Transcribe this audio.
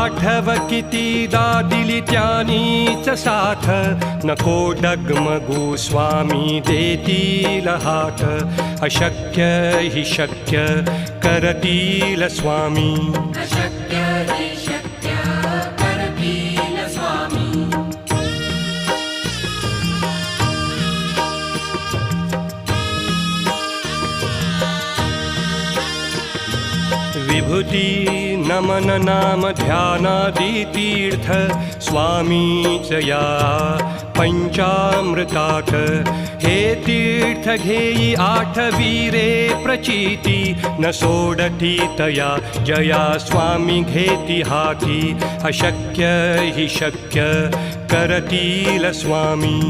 आठव कितीदा दिली त्यानीच साथ, नको डगमगू स्वामी देतील हात. अशक्य हि शक्य करतील स्वामी. अशक्य हि शक्य करतील स्वामी. विभूती नमन नाम ध्यानादि तीर्थ, स्वामीच या पंचामृतात. हे तीर्थ घेई आठवीरे प्रचिती, न सोडती तया जया स्वामी घेती हाती. अशक्य हि शक्य करतील स्वामी.